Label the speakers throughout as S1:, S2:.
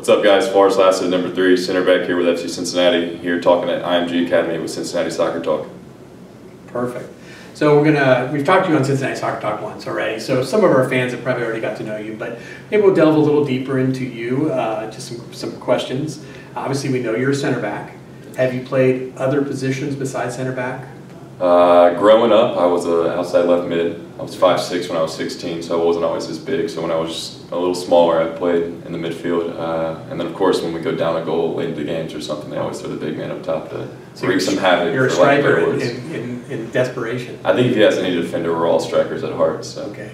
S1: What's up, guys? Forrest Lasso, number 3, center back here with FC Cincinnati, here talking at IMG Academy with Cincinnati Soccer Talk.
S2: Perfect. So we've talked to you on Cincinnati Soccer Talk once already, so some of our fans have probably already got to know you, but maybe we'll delve a little deeper into you, just some questions. Obviously, we know you're a center back. Have you played other positions besides center back?
S1: Growing up, I was an outside left mid. I was 5'6" when I was 16, so I wasn't always this big. So when I was a little smaller, I played in the midfield. And then, of course, when we go down a goal late into games or something, they always throw the big man up top to wreak some havoc.
S2: You're a striker in desperation.
S1: I think if you ask any defender, we're all strikers at heart. So.
S2: Okay.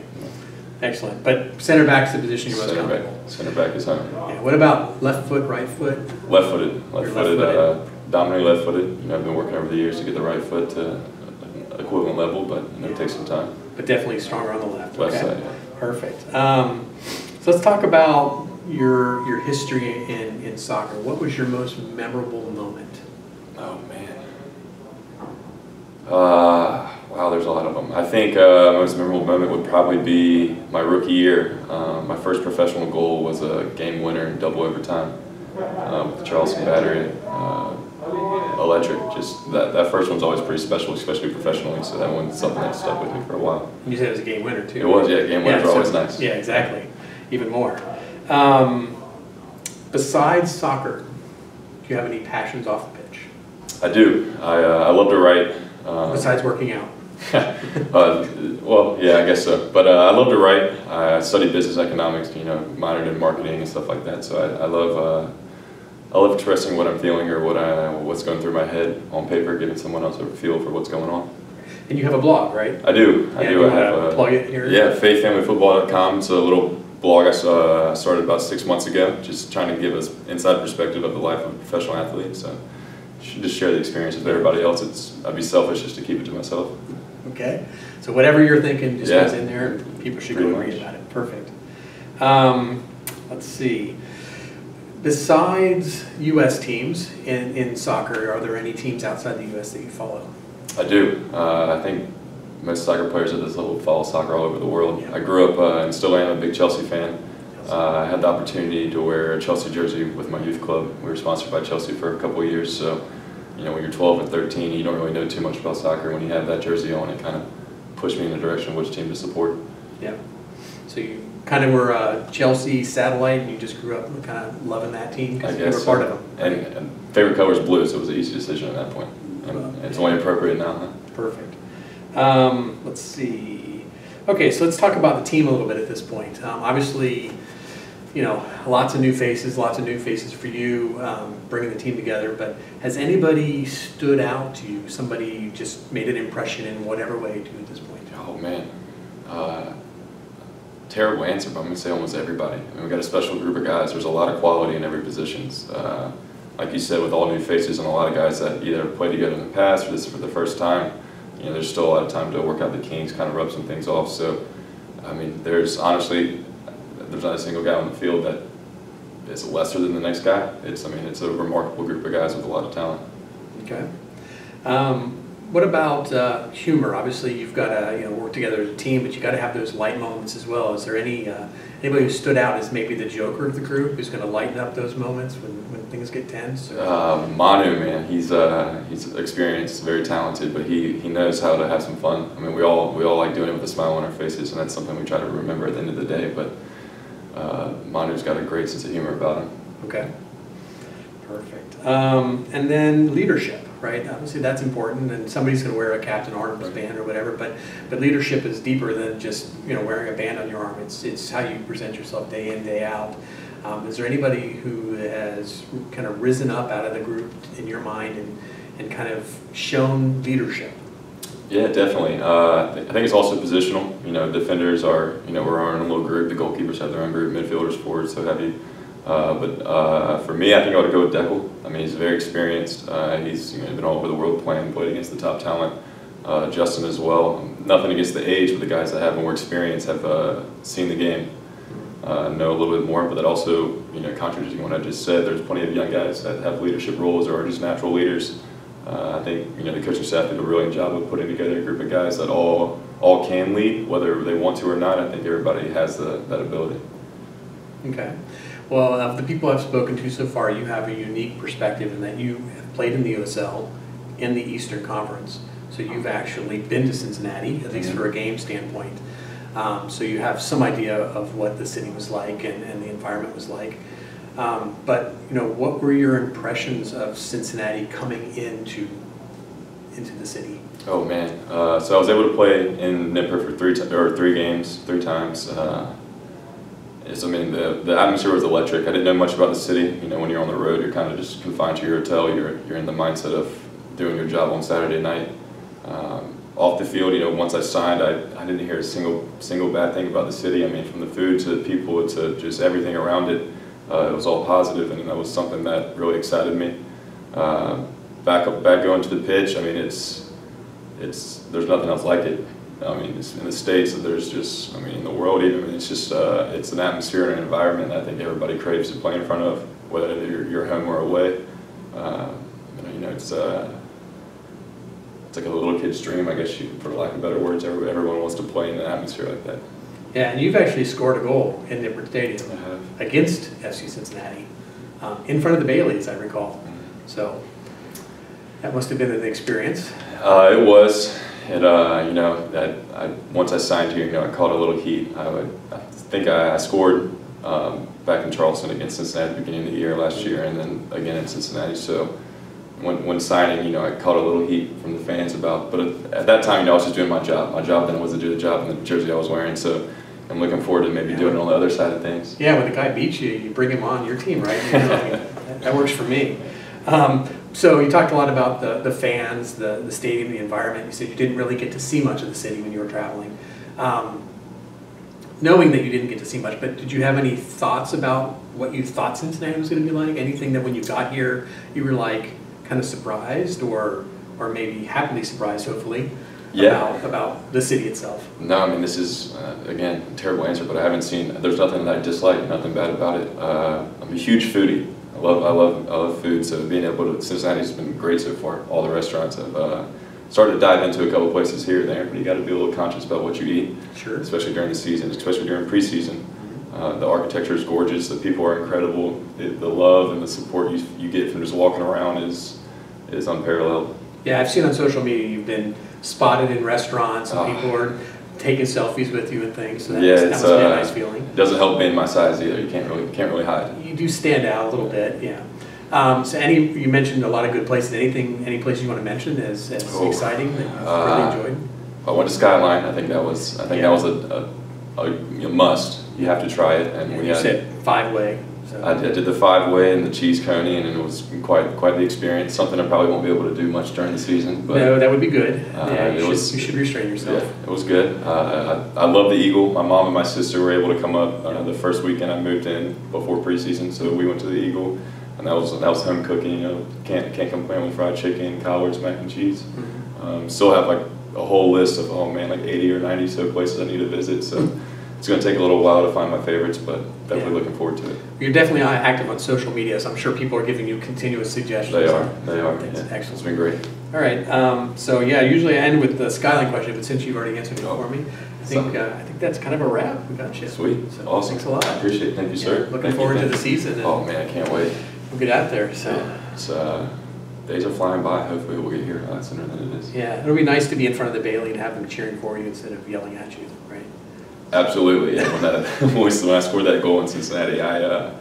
S2: Excellent. But center back's the position you're most comfortable.
S1: Center back is home.
S2: Yeah. What about left foot, right foot?
S1: Left-footed. Left-footed. Dominantly left-footed. You know, I've been working over the years to get the right foot to an equivalent level, but it takes some time.
S2: But definitely stronger on the left.
S1: Left
S2: okay.
S1: side, yeah.
S2: Perfect. So let's talk about your history in soccer. What was your most memorable moment?
S1: Oh man. Wow, there's a lot of them. I think my most memorable moment would probably be my rookie year. My first professional goal was a game winner in double overtime with the Charleston Battery. Electric. Just that first one's always pretty special, especially professionally. So that one's something that stuck with me for a while.
S2: You said it was a game winner too.
S1: It was, yeah. Game winners are always nice.
S2: Yeah, exactly. Even more. Besides soccer, do you have any passions off the pitch?
S1: I do. I love to write.
S2: Besides working out.
S1: Well, yeah, I guess so. But I love to write. I studied business economics, you know, minored in marketing and stuff like that. So I love expressing what I'm feeling or what's going through my head on paper, giving someone else a feel for what's going on.
S2: And you have a blog, right?
S1: I do. I
S2: do.
S1: I have
S2: plug it here.
S1: Yeah, faithfamilyfootball.com. It's a little blog I started about 6 months ago, just trying to give us inside perspective of the life of a professional athlete. So should just share the experience with everybody else. I'd be selfish just to keep it to myself.
S2: Okay. So whatever you're thinking just goes in there, and people should go and read about it. Perfect. Let's see. Besides U.S. teams in soccer, are there any teams outside the U.S. that you follow?
S1: I do. I think most soccer players at this level follow soccer all over the world. Yeah. I grew up and still am a big Chelsea fan. I had the opportunity to wear a Chelsea jersey with my youth club. We were sponsored by Chelsea for a couple of years, so you know, when you're 12 and 13, you don't really know too much about soccer. When you have that jersey on, it kind of pushed me in the direction of which team to support.
S2: Yeah. So you kind of were a Chelsea satellite, and you just grew up kind of loving that team because you were part of them.
S1: And favorite color is blue, so it was an easy decision at that point. And it's only appropriate now, huh?
S2: Perfect. Let's see. Okay, so let's talk about the team a little bit at this point. Obviously, you know, lots of new faces for you, bringing the team together, but has anybody stood out to you? Somebody just made an impression in whatever way to you at this point?
S1: Oh, man. Terrible answer, but I'm going to say almost everybody. I mean, we got a special group of guys. There's a lot of quality in every position. Like you said, with all new faces and a lot of guys that either played together in the past or this is for the first time, you know, there's still a lot of time to work out the kinks, kind of rub some things off. So, I mean, there's not a single guy on the field that is lesser than the next guy. It's a remarkable group of guys with a lot of talent.
S2: Okay. What about humor? Obviously, you've got to work together as a team, but you got to have those light moments as well. Is there anybody who stood out as maybe the joker of the group, who's going to lighten up those moments when things get tense?
S1: Manu, man, he's experienced, very talented, but he knows how to have some fun. I mean, we all like doing it with a smile on our faces, and that's something we try to remember at the end of the day. But Manu's got a great sense of humor about him.
S2: Okay. Perfect. And then leadership, right? Obviously that's important, and somebody's going to wear a Captain Artemis band or whatever, but leadership is deeper than just wearing a band on your arm. It's how you present yourself day in, day out. Is there anybody who has kind of risen up out of the group in your mind and kind of shown leadership?
S1: Yeah, definitely. I think it's also positional. You know, defenders are, we're our own little group. The goalkeepers have their own group, midfielders, forwards, so have you. But for me, I think I would go with Deckel. I mean, he's very experienced. He's been all over the world playing, played against the top talent. Justin as well. Nothing against the age, but the guys that have more experience have seen the game, know a little bit more. But that also, contradicting what I just said, there's plenty of young guys that have leadership roles or are just natural leaders. I think the coaching staff did a brilliant job of putting together a group of guys that all can lead, whether they want to or not. I think everybody has that ability.
S2: Okay. Well, of the people I've spoken to so far, you have a unique perspective in that you have played in the USL in the Eastern Conference. So you've actually been to Cincinnati, at least for a game standpoint. So you have some idea of what the city was like and the environment was like. But what were your impressions of Cincinnati coming into the city?
S1: Oh man, so I was able to play in Nipper for three games, 3 times. I mean, the atmosphere was electric. I didn't know much about the city. When you're on the road, you're kind of just confined to your hotel. You're in the mindset of doing your job on Saturday night. Off the field, once I signed, I didn't hear a single bad thing about the city. I mean, from the food to the people to just everything around it, it was all positive, and that was something that really excited me. Back going to the pitch. I mean, there's nothing else like it. I mean, it's in the States, there's just, I mean, in the world even, I mean, it's just, it's an atmosphere and an environment I think everybody craves to play in front of, whether you're home or away. It's like a little kid's dream, I guess, for lack of better words. Everyone wants to play in an atmosphere like that.
S2: Yeah, and you've actually scored a goal in Nippert Stadium against FC Cincinnati, in front of the Baileys, I recall. So that must have been an experience.
S1: It was. Once I signed here, I caught a little heat. I think I scored back in Charleston against Cincinnati at the beginning of the year last year, and then again in Cincinnati. So when signing, I caught a little heat from the fans but at that time, I was just doing my job. My job then was to do the job in the jersey I was wearing. So I'm looking forward to maybe doing it on the other side of things.
S2: Yeah, when the guy beats you, you bring him on your team, right? That works for me. So you talked a lot about the fans, the stadium, the environment. You said you didn't really get to see much of the city when you were traveling. Knowing that you didn't get to see much, but did you have any thoughts about what you thought Cincinnati was going to be like? Anything that when you got here, you were like kind of surprised or maybe happily surprised, hopefully, about the city itself?
S1: No, I mean, this is, again, a terrible answer, but I haven't seen, there's nothing that I dislike, nothing bad about it. I'm a huge foodie. I love food, so being able to, Cincinnati's been great so far. All the restaurants have started to dive into a couple places here and there, but you got to be a little conscious about what you eat.
S2: Sure.
S1: Especially during the season, especially during preseason. The architecture is gorgeous, the people are incredible, the love and the support you get from just walking around is unparalleled.
S2: Yeah, I've seen on social media you've been spotted in restaurants and people are taking selfies with you and things, so that must be a nice feeling.
S1: It doesn't help being my size either. You can't really hide.
S2: You do stand out a little bit, yeah. So you mentioned a lot of good places. Any place you want to mention as exciting that you've really enjoyed?
S1: I went to Skyline. I think that was a must. You have to try it. And
S2: you said 5-way. So.
S1: I did the 5-way and the cheese coney, and it was quite the experience. Something I probably won't be able to do much during the season. But
S2: no, that would be good. You should restrain yourself.
S1: Yeah, it was good. I love the Eagle. My mom and my sister were able to come up the first weekend I moved in before preseason, so we went to the Eagle, and that was home cooking. Can't complain with fried chicken, collards, mac and cheese. Still have like a whole list of 80 or 90 so places I need to visit. So. It's going to take a little while to find my favorites, but definitely looking forward to it.
S2: You're definitely active on social media, so I'm sure people are giving you continuous suggestions.
S1: They are.
S2: That's excellent.
S1: It's been great.
S2: All right. So yeah, usually I end with the Skyline question, but since you've already answered it for me, I think that's kind of a wrap. We got you.
S1: Sweet.
S2: So
S1: awesome.
S2: Thanks a lot.
S1: I appreciate it. Thank you, sir.
S2: Looking forward to the season.
S1: Oh man, I can't wait.
S2: We'll get out there. So.
S1: Days are flying by. Hopefully we'll get here a lot sooner than it is.
S2: Yeah, it'll be nice to be in front of the Bailey and have them cheering for you instead of yelling at you, right?
S1: Absolutely. Yeah. When I scored that goal in Cincinnati, the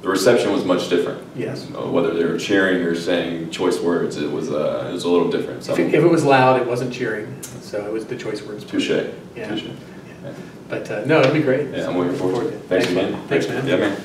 S1: reception was much different.
S2: Yes.
S1: Whether they were cheering or saying choice words, it was a little different.
S2: If it was loud, it wasn't cheering, so it was the choice words.
S1: Touche.
S2: Yeah.
S1: Touche.
S2: Yeah. But no, it'll be great.
S1: Yeah, I'm looking forward to it.
S2: Thanks
S1: again.
S2: Thanks, man.
S1: Yeah, man.